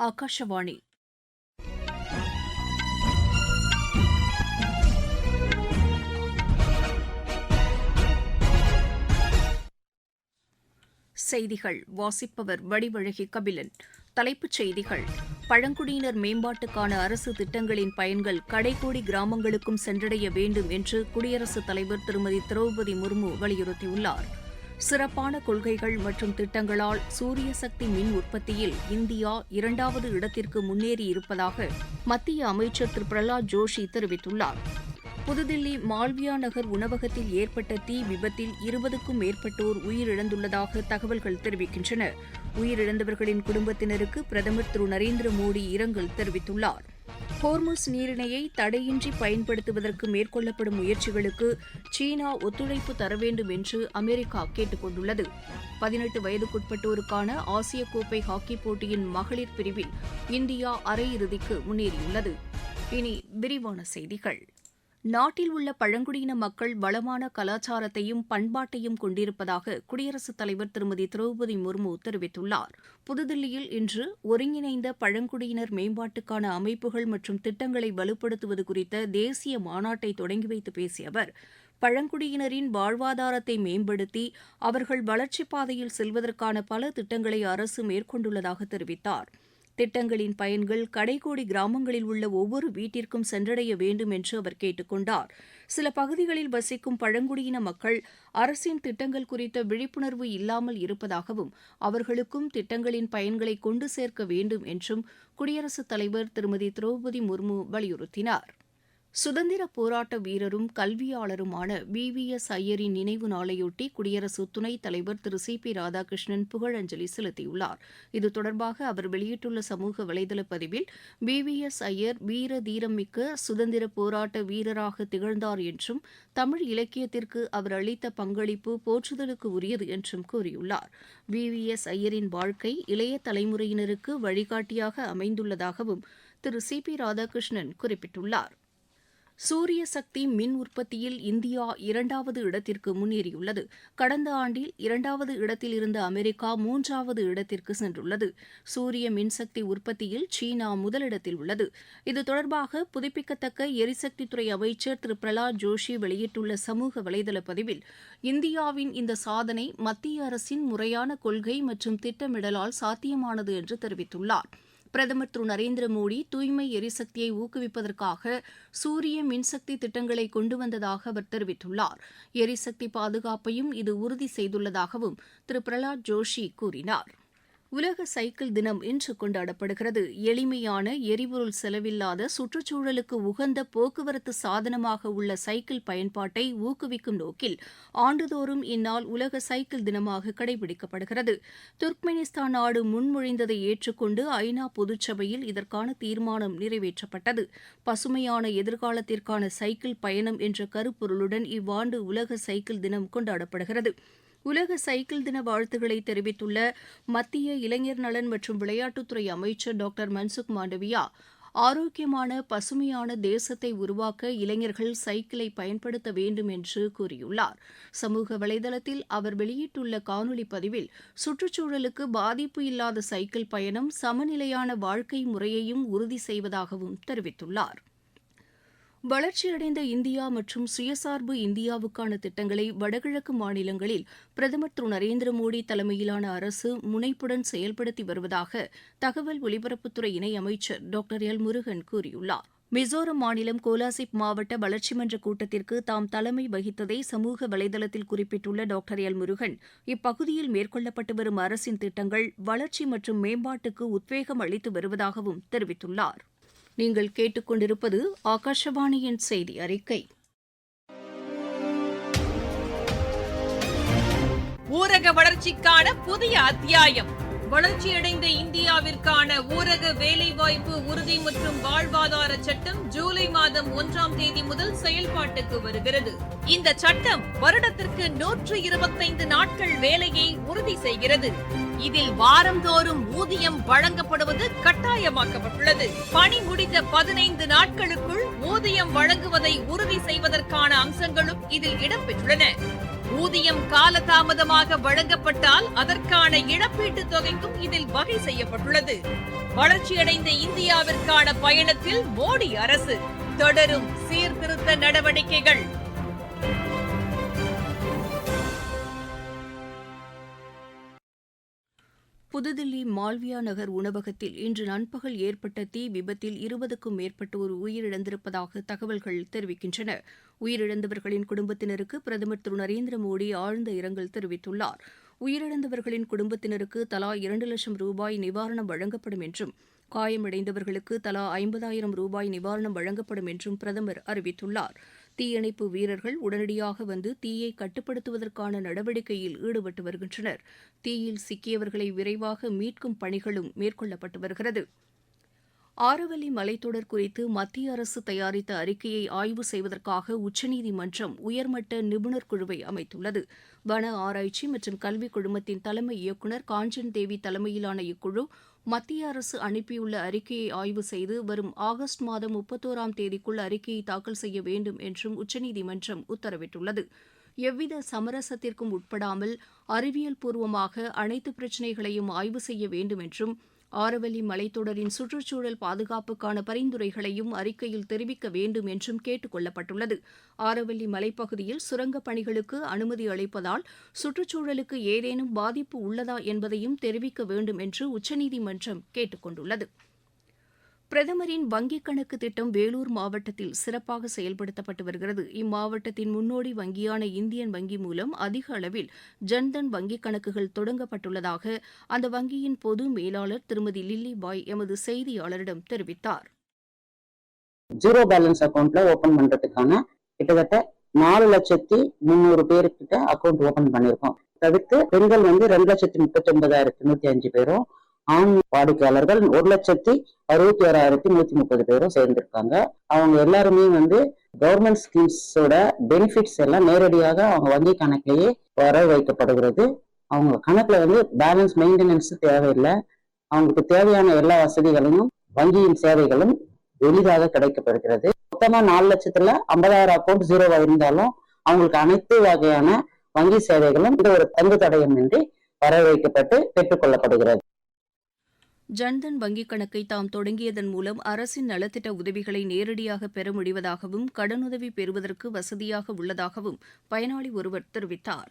ஆகாஷவாணி செய்திகள் வாசிப்பவர் வடிவழகி கபிலன். தலைப்புச் செய்திகள்: பழங்குடியினர் மேம்பாட்டுக்கான அரசு திட்டங்களின் பயன்கள் கடைக்கோடி கிராமங்களுக்கும் சென்றடைய வேண்டும் என்று குடியரசுத் தலைவர் திருமதி திரௌபதி முர்மு வலியுறுத்தியுள்ளார். சிறப்பான கொள்கைகள் மற்றும் திட்டங்களால் சூரிய சக்தி மின் உற்பத்தியில் இந்தியா 2வது இடத்திற்கு முன்னேறியிருப்பதாக மத்திய அமைச்சர் திரு பிரஹலாத் ஜோஷி தெரிவித்துள்ளார். புதுதில்லி மால்வியா நகர் உணவகத்தில் ஏற்பட்ட தீ விபத்தில் 20க்கும் மேற்பட்டோர் உயிரிழந்துள்ளதாக தகவல்கள் தெரிவிக்கின்றன. உயிரிழந்தவர்களின் குடும்பத்தினருக்கு பிரதமர் திரு நரேந்திர மோடி இரங்கல் தெரிவித்துள்ளார். ஹோர்முஸ் நீரிணையை தடையின்றி பயன்படுத்துவதற்கு மேற்கொள்ளப்படும் முயற்சிகளுக்கு சீனா ஒத்துழைப்பு தர வேண்டும் என்று அமெரிக்கா கேட்டுக் கொண்டுள்ளது. 18 வயதுக்குட்பட்டோருக்கான ஆசிய கோப்பை ஹாக்கிப் போட்டியின் மகளிர் பிரிவில் இந்தியா அரையிறுதிக்கு முன்னேறியுள்ளது. இனி விரிவான செய்திகள். நாட்டில் உள்ள பழங்குடியின மக்கள் வளமான கலாச்சாரத்தையும் பண்பாட்டையும் கொண்டிருப்பதாக குடியரசுத் தலைவர் திருமதி திரௌபதி முர்மு தெரிவித்துள்ளார். புதுதில்லியில் இன்று ஒருங்கிணைந்த பழங்குடியினர் மேம்பாட்டுக்கான அமைப்புகள் மற்றும் திட்டங்களை வலுப்படுத்துவது குறித்த தேசிய மாநாட்டை தொடங்கி வைத்து பேசிய அவர், பழங்குடியினரின் வாழ்வாதாரத்தை மேம்படுத்தி அவர்கள் வளர்ச்சிப் பாதையில் செல்வதற்கான பல திட்டங்களை அரசு மேற்கொண்டுள்ளதாக தெரிவித்தார். திட்டங்களின் பயன்கள் கடைக்கோடி கிராமங்களில் உள்ள ஒவ்வொரு வீட்டிற்கும் சென்றடைய வேண்டும் என்று அவர் கேட்டுக் கொண்டார். சில பகுதிகளில் வசிக்கும் பழங்குடியின மக்கள் அரசின் திட்டங்கள் குறித்த விழிப்புணர்வு இல்லாமல் இருப்பதாகவும் அவர்களுக்கும் திட்டங்களின் பயன்களை கொண்டு சேர்க்க வேண்டும் என்றும் குடியரசுத் தலைவர் திருமதி திரௌபதி முர்மு வலியுறுத்தினார். சுதந்திர போராட்ட வீரரும் கல்வியாளருமான VVS ஐயரின் நினைவு நாளையொட்டி குடியரசு துணைத் தலைவர் திரு CP ராதாகிருஷ்ணன் புகழஞ்சலி செலுத்தியுள்ளார். இது தொடர்பாக அவர் வெளியிட்டுள்ள சமூக வலைதள பதிவில், VVS ஐயர் வீர தீரமிக்க சுதந்திர போராட்ட வீரராக திகழ்ந்தார் என்றும் தமிழ் இலக்கியத்திற்கு அவர் அளித்த பங்களிப்பு போற்றுதலுக்கு உரியது என்றும் கூறியுள்ளார். VVS ஐயரின் வாழ்க்கை இளைய தலைமுறையினருக்கு வழிகாட்டியாக அமைந்துள்ளதாகவும் திரு CP ராதாகிருஷ்ணன் குறிப்பிட்டுள்ளார். சூரிய சக்தி மின் உற்பத்தியில் இந்தியா 2வது இடத்திற்கு முன்னேறியுள்ளது. கடந்த ஆண்டில் 2வது இடத்தில் இருந்த அமெரிக்கா 3வது இடத்திற்கு சென்றுள்ளது. சூரிய மின்சக்தி உற்பத்தியில் சீனா முதலிடத்தில் உள்ளது. இது தொடர்பாக புதுப்பிக்கத்தக்க எரிசக்தித்துறை அமைச்சர் திரு பிரஹலாத் ஜோஷி வெளியிட்டுள்ள சமூக வலைதள பதிவில், இந்தியாவின் இந்த சாதனை மத்திய அரசின் முறையான கொள்கை மற்றும் திட்டமிடலால் சாத்தியமானது என்று தெரிவித்துள்ளார். பிரதமர் திரு நரேந்திர மோடி தூய்மை எரிசக்தியை ஊக்குவிப்பதற்காக சூரிய மின்சக்தி திட்டங்களை கொண்டு வந்ததாக அவர் தெரிவித்துள்ளார். எரிசக்தி பாதுகாப்பையும் இது உறுதி செய்துள்ளதாகவும் திரு பிரஹலாத் ஜோஷி கூறினார். உலக சைக்கிள் தினம் இன்று கொண்டாடப்படுகிறது. எளிமையான, எரிபொருள் செலவில்லாத, சுற்றுச்சூழலுக்கு உகந்த போக்குவரத்து சாதனமாக உள்ள சைக்கிள் பயன்பாட்டை ஊக்குவிக்கும் நோக்கில் ஆண்டுதோறும் இந்நாள் உலக சைக்கிள் தினமாக கடைபிடிக்கப்படுகிறது. துர்க்மெனிஸ்தான் நாடு முன்மொழிந்ததை ஏற்றுக்கொண்டு ஐநா பொதுச்சபையில் இதற்கான தீர்மானம் நிறைவேற்றப்பட்டது. பசுமையான எதிர்காலத்திற்கான சைக்கிள் பயணம் என்ற கருப்பொருளுடன் இவ்வாண்டு உலக சைக்கிள் தினம் கொண்டாடப்படுகிறது. உலக சைக்கிள் தின வாழ்த்துக்களை தெரிவித்துள்ள மத்திய இளைஞர் நலன் மற்றும் விளையாட்டுத்துறை அமைச்சர் டாக்டர் மன்சுக் மாண்டவியா, ஆரோக்கியமான பசுமையான தேசத்தை உருவாக்க இளைஞர்கள் சைக்கிளை பயன்படுத்த வேண்டும் என்று கூறியுள்ளார். சமூக வலைதளத்தில் அவர் வெளியிட்டுள்ள காணொலி பதிவில், சுற்றுச்சூழலுக்கு பாதிப்பு இல்லாத சைக்கிள் பயணம் சமநிலையான வாழ்க்கை முறையையும் உறுதி செய்வதாகவும் தெரிவித்துள்ளார். வளர்ச்சியடைந்த இந்தியா மற்றும் சுயசார்பு இந்தியாவுக்கான திட்டங்களை வடகிழக்கு மாநிலங்களில் பிரதமர் திரு நரேந்திர மோடி தலைமையிலான அரசு முனைப்புடன் செயல்படுத்தி வருவதாக தகவல் ஒலிபரப்புத்துறை இணையமைச்சர் டாக்டர் எல் முருகன் கூறியுள்ளார். மிசோரம் மாநிலம் கோலாசிப் மாவட்ட வளர்ச்சி மன்ற கூட்டத்திற்கு தாம் தலைமை வகித்ததை சமூக வலைதளத்தில் குறிப்பிட்டுள்ள டாக்டர் எல் முருகன், இப்பகுதியில் மேற்கொள்ளப்பட்டு வரும் அரசின் திட்டங்கள் வளர்ச்சி மற்றும் மேம்பாட்டுக்கு உத்வேகம் அளித்து வருவதாகவும் தெரிவித்துள்ளார். நீங்கள் கேட்டுக்கொண்டிருப்பது ஆகாஷவாணியின் செய்தி அறிக்கை. ஊரக வளர்ச்சிக்கான புதிய அத்தியாயம். வளர்ச்சியடைந்த இந்தியாவிற்கான ஊரக வேலைவாய்ப்பு உறுதி மற்றும் வாழ்வாதார சட்டம் ஜூலை மாதம் 1ஆம் தேதி முதல் செயல்பாட்டுக்கு வருகிறது. இந்த சட்டம் வருடத்திற்கு 125 நாட்கள் வேலையை உறுதி செய்கிறது. இதில் வாரந்தோறும் ஊதியம் வழங்கப்படுவது கட்டாயமாக்கப்பட்டுள்ளது. பணி முடிந்த 15 நாட்களுக்குள் ஊதியம் வழங்குவதை உறுதி செய்வதற்கான அம்சங்களும் இதில் இடம்பெற்றுள்ளன. ஊதியம் காலதாமதமாக வழங்கப்பட்டால் அதற்கான இழப்பீட்டுத் தொகைக்கும் இதில் வகை செய்யப்பட்டுள்ளது. வளர்ச்சியடைந்த இந்தியாவிற்கான பயணத்தில் மோடி அரசு தொடரும் சீர்திருத்த நடவடிக்கைகள். புதுதில்லி மால்வியா நகர் உணவகத்தில் இன்று நண்பகல் ஏற்பட்ட தீ விபத்தில் 20க்கும் மேற்பட்டோர் உயிரிழந்திருப்பதாக தகவல்கள் தெரிவிக்கின்றன. உயிரிழந்தவர்களின் குடும்பத்தினருக்கு பிரதமர் திரு நரேந்திர மோடி ஆழ்ந்த இரங்கல் தெரிவித்துள்ளார். உயிரிழந்தவர்களின் குடும்பத்தினருக்கு தலா 2 லட்சம் ரூபாய் நிவாரணம் வழங்கப்படும் என்றும் காயமடைந்தவர்களுக்கு தலா 50,000 ரூபாய் நிவாரணம் வழங்கப்படும் என்றும் பிரதமர் அறிவித்துள்ளார். தீயணைப்பு வீரர்கள் உடனடியாக வந்து தீயை கட்டுப்படுத்துவதற்கான நடவடிக்கையில் ஈடுபட்டு வருகின்றனர். தீயில் சிக்கியவர்களை விரைவாக மீட்கும் பணிகளும் மேற்கொள்ளப்பட்டு வருகிறது. ஆரவல்லி மலைத்தொடர் குறித்து மத்திய அரசு தயாரித்த அறிக்கையை ஆய்வு செய்வதற்காக உச்சநீதிமன்றம் உயர்மட்ட நிபுணர் குழுவை அமைத்துள்ளது. வன ஆராய்ச்சி மற்றும் கல்விக் குழுமத்தின் தலைமை இயக்குநர் காஞ்சன் தேவி தலைமையிலான இக்குழு மத்திய அரசு அனுப்பியுள்ள அறிக்கையை ஆய்வு செய்து வரும் ஆகஸ்ட் மாதம் 31ஆம் தேதிக்குள் அறிக்கையை தாக்கல் செய்ய வேண்டும் என்றும் உச்சநீதிமன்றம் உத்தரவிட்டுள்ளது. எவ்வித சமரசத்திற்கும் உட்படாமல் அறிவியல் பூர்வமாக அனைத்து பிரச்சினைகளையும் ஆய்வு செய்ய வேண்டும் என்றும் ஆரவல்லி மலைத்தொடரின் சுற்றுச்சூழல் பாதுகாப்புக்கான பரிந்துரைகளையும் அறிக்கையில் தெரிவிக்க வேண்டும் என்றும் கேட்டுக் கொள்ளப்பட்டுள்ளது. ஆரவல்லி மலைப்பகுதியில் சுரங்கப் பணிகளுக்கு அனுமதி அளிப்பதால் சுற்றுச்சூழலுக்கு ஏதேனும் பாதிப்பு உள்ளதா என்பதையும் தெரிவிக்க வேண்டும் என்று உச்சநீதிமன்றம் கேட்டுக் கொண்டுள்ளது. பிரதமரின் வங்கிக் கணக்கு திட்டம் வேலூர் மாவட்டத்தில் சிறப்பாக செயல்படுத்தப்பட்டு வருகிறது. இம்மாவட்டத்தின் முன்னோடி வங்கியான இந்தியன் வங்கி மூலம் அதிக அளவில் ஜன்தன் வங்கிக் கணக்குகள் தொடங்கப்பட்டுள்ளதாக அந்த வங்கியின் பொது மேலாளர் திருமதி லில்லி பாய் எமது செய்தியாளரிடம் தெரிவித்தார். ஜீரோ பேலன்ஸ் அக்கௌண்ட்ல ஓபன் பண்றதுக்கான கிட்டத்தட்ட 4,300,000 பேருக்கிட்ட அக்கௌண்ட் ஓபன் பண்ணிருக்கோம். தவிர்த்து பெண்கள் 2,39,105 பேரும், ஆண் வாடிக்கையாளர்கள் 1,61,130 பேரும் சேர்ந்திருக்காங்க. அவங்க எல்லாருமே கவர்மெண்ட் ஸ்கீம்ஸோட பெனிஃபிட்ஸ் எல்லாம் நேரடியாக அவங்க வங்கி கணக்கிலேயே வர வைக்கப்படுகிறது. அவங்க கணக்குல பேலன்ஸ் மெயின்டெனன்ஸ் தேவையில்லை. அவங்களுக்கு தேவையான எல்லா வசதிகளும் வங்கியின் சேவைகளும் எளிதாக கிடைக்கப்படுகிறது. மொத்தமா 4,50,000 அக்கௌண்ட் ஜீரோவா இருந்தாலும் அவங்களுக்கு அனைத்து வகையான வங்கி சேவைகளும் ஒரு தங்கு தடயமின்றி வர வைக்கப்பட்டு பெற்றுக் கொள்ளப்படுகிறது. ஜன்தன் வங்கிக் கணக்கை தாம் தொடங்கியதன் மூலம் அரசின் நலத்திட்ட உதவிகளை நேரடியாக பெற முடிவதாகவும் கடனுதவி பெறுவதற்கு வசதியாக உள்ளதாகவும் பயனாளி ஒருவர் தெரிவித்தார்.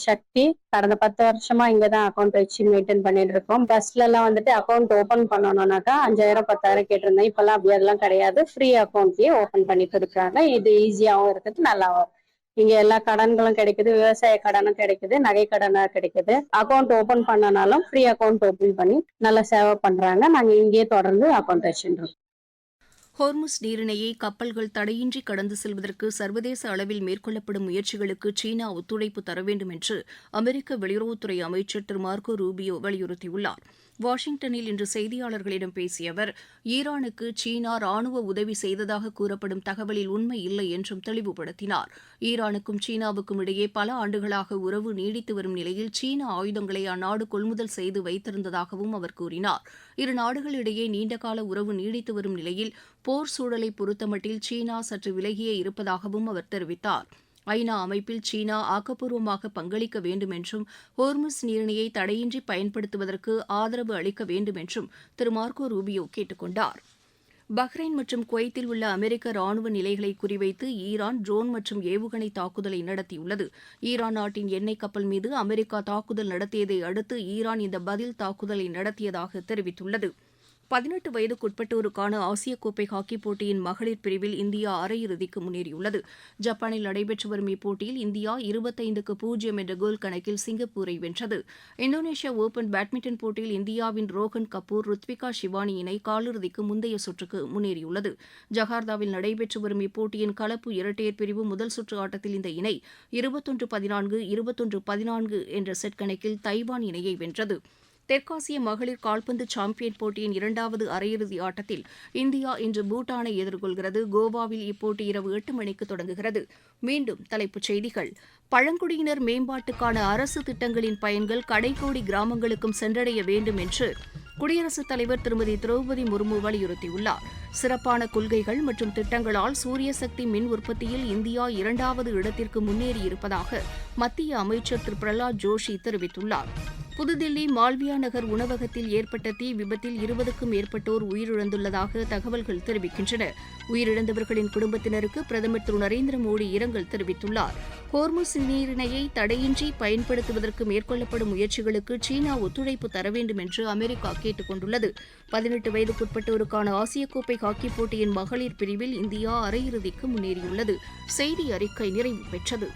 சக்தி கடந்த 10 வருஷமா இங்கதான் அக்கௌண்ட் வச்சு மெயின்டைன் பண்ணிட்டு இருக்கோம். பஸ்ல எல்லாம் அக்கௌண்ட் ஓபன் பண்ணணும்னாக்கா 5,000 10,000 கேட்டிருந்தேன். இப்பெல்லாம் அப்படி அதெல்லாம் கிடையாது. ஃப்ரீ அக்கௌண்ட்லயே ஓபன் பண்ணி கொடுக்குறாங்க. இது ஈஸியாவும் இருக்குது, நல்லாவும். இங்க எல்லா கடன்களும் கிடைக்குது, விவசாய கடனும் கிடைக்குது, நகை கடனா கிடைக்குது. அக்கௌண்ட் ஓபன் பண்ணனாலும் ஃப்ரீ அக்கௌண்ட் ஓபன் பண்ணி நல்லா சேவை பண்றாங்க. நாங்க இங்கேயே தொடர்ந்து அக்கௌண்ட் வச்சுருக்கோம். ஹோர்முஸ் நீரிணையை கப்பல்கள் தடையின்றி கடந்து செல்வதற்கு சர்வதேச அளவில் மேற்கொள்ளப்படும் முயற்சிகளுக்கு சீனா ஒத்துழைப்பு தர வேண்டும் என்று அமெரிக்க வெளியுறவுத்துறை அமைச்சர் திரு மார்க்கோ ரூபியோ வலியுறுத்தியுள்ளார். வாஷிங்டனில் இன்று செய்தியாளர்களிடம் பேசிய அவர், ஈரானுக்கு சீனா ராணுவ உதவி செய்ததாக கூறப்படும் தகவலில் உண்மை இல்லை என்றும் தெளிவுபடுத்தினார். ஈரானுக்கும் சீனாவுக்கும் இடையே பல ஆண்டுகளாக உறவு நீடித்து வரும் நிலையில் சீன ஆயுதங்களை அந்நாடு கொள்முதல் செய்து வைத்திருந்ததாகவும் அவர் கூறினார். இரு நாடுகளிடையே நீண்டகால உறவு நீடித்து வரும் நிலையில் போர் சூழலை பொறுத்தமட்டில் சீனா சற்று விலகியே இருப்பதாகவும் அவர் தெரிவித்தார். ஐநா அமைப்பில் சீனா ஆக்கப்பூர்வமாக பங்களிக்க வேண்டும் என்றும் ஹோர்முஸ் நீரிணையை தடையின்றி பயன்படுத்துவதற்கு ஆதரவு அளிக்க வேண்டும் என்றும் திரு மார்க்கோ ரூபியோ கேட்டுக் கொண்டார். பஹ்ரைன் மற்றும் குவைத்தில் உள்ள அமெரிக்க ராணுவ நிலைகளை குறிவைத்து ஈரான் ட்ரோன் மற்றும் ஏவுகணை தாக்குதலை நடத்தியுள்ளது. ஈரான் நாட்டின் எண்ணெய் கப்பல் மீது அமெரிக்கா தாக்குதல் நடத்தியதை அடுத்து ஈரான் இந்த பதில் தாக்குதலை நடத்தியதாக தெரிவித்துள்ளது. 18 வயதுக்குட்பட்டோருக்கான ஆசிய கோப்பை ஹாக்கிப் போட்டியின் மகளிர் பிரிவில் இந்தியா அரையிறுதிக்கு முன்னேறியுள்ளது. ஜப்பானில் நடைபெற்று வரும் இப்போட்டியில் இந்தியா 25-0 என்ற கோல் கணக்கில் சிங்கப்பூரை வென்றது. இந்தோனேஷியா ஓபன் பேட்மிண்டன் போட்டியில் இந்தியாவின் ரோஹன் கபூர் ருத்விகா ஷிவானி இணை காலிறுதிக்கு முந்தைய சுற்றுக்கு முன்னேறியுள்ளது. ஜகார்த்தாவில் நடைபெற்று வரும் இப்போட்டியின் கலப்பு இரட்டையர் பிரிவு முதல் சுற்று ஆட்டத்தில் இந்த இணை 21-14, 21-14 என்ற செட் கணக்கில் தைவான் இணையை வென்றது. தெற்காசிய மகளிர் கால்பந்து சாம்பியன் போட்டியின் 2வது அரையிறுதி ஆட்டத்தில் இந்தியா இன்று பூட்டானை எதிர்கொள்கிறது. கோவாவில் இப்போட்டி இரவு 8 மணிக்கு தொடங்குகிறது. மீண்டும் தலைப்புச் செய்திகள். பழங்குடியினர் மேம்பாட்டுக்கான அரசு திட்டங்களின் பயன்கள் கடைக்கோடி கிராமங்களுக்கும் சென்றடைய வேண்டும் என்று குடியரசுத் தலைவர் திருமதி திரௌபதி முர்மு வலியுறுத்தியுள்ளார். சிறப்பான கொள்கைகள் மற்றும் திட்டங்களால் சூரிய சக்தி மின் உற்பத்தியில் இந்தியா 2வது இடத்திற்கு முன்னேறியிருப்பதாக மத்திய அமைச்சர் திரு பிரகலாத் ஜோஷி தெரிவித்துள்ளார். புதுதில்லி மால்வியா நகர் உணவகத்தில் ஏற்பட்ட தீ விபத்தில் 20க்கும் மேற்பட்டோர் உயிரிழந்துள்ளதாக தகவல்கள் தெரிவிக்கின்றன. உயிரிழந்தவர்களின் குடும்பத்தினருக்கு பிரதமர் திரு நரேந்திர மோடி இரங்கல் தெரிவித்துள்ளார். ஹோர்முஸ் நீரிணையை தடையின்றி பயன்படுத்துவதற்கு மேற்கொள்ளப்படும் முயற்சிகளுக்கு சீனா ஒத்துழைப்பு தர வேண்டும் என்று அமெரிக்கா கேட்டுக் கொண்டுள்ளது. 18 வயதுக்குட்பட்டோருக்கான ஆசிய கோப்பை ஹாக்கிப் போட்டியின் மகளிர் பிரிவில் இந்தியா அரையிறுதிக்கு முன்னேறியுள்ளது. செய்தி அறிக்கை நிறைவு பெற்றது.